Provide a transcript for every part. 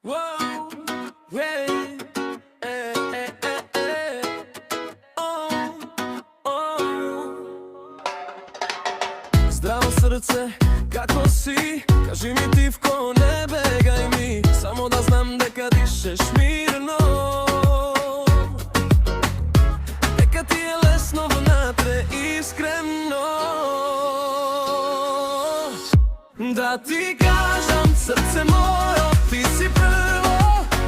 Wow, hey, oh, oh. Zdravo srce, kako si? Kaži mi tivko, ne begaj mi. Samo da znam deka dišeš mirno. Deka ti je lesno vnatre iskreno. Da ti kažem, srce mojo, ti si prvo.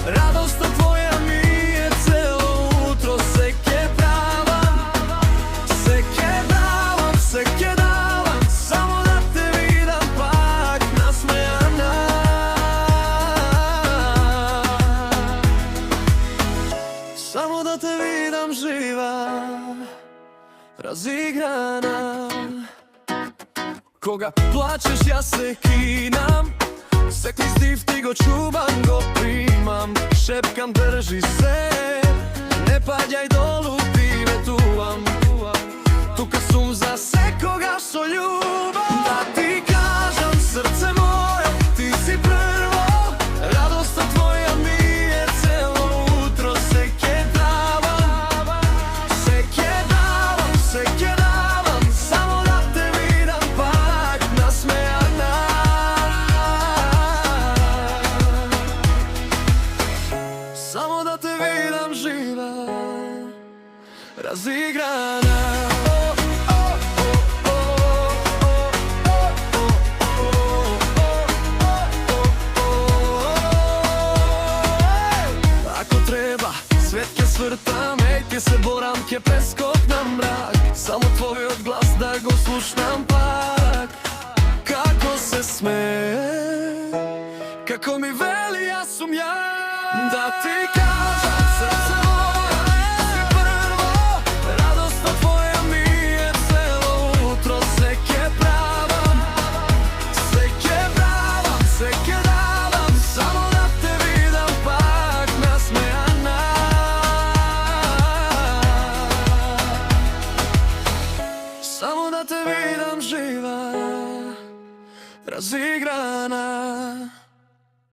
Radost tvoja mi je celo utro. Seke davam, samo da te vidim pak nasmejana. Samo da te vidim živa, razigrana. Koga plačeš, ja se kinam. Sekli stiv ti go čuvam, go primam. Šepkam, drži se, ne padjaj dolu, ti me tuvam. Tuka sum za sekoga što ljubam. Da ti kažem, srce moje, ti si prvo. Radost tvoja mi je celo utro. Seke davam, samo da te vidim pak nasmejana. Samo da te vidim živa, razigrana. Ako treba, svetke svrtam, ejke se boram, ke preskoknem mrak. Samo tvoj odglas da go slušnam pak. Kako se smeje, kako mi veli ja sum ja. Da ti kažem, srce moje, ti si prvo. Radost tvoja mi je celo utro. Seke davam, samo da te vidim pak nasmejana. Samo da te vidim živa, razigrana.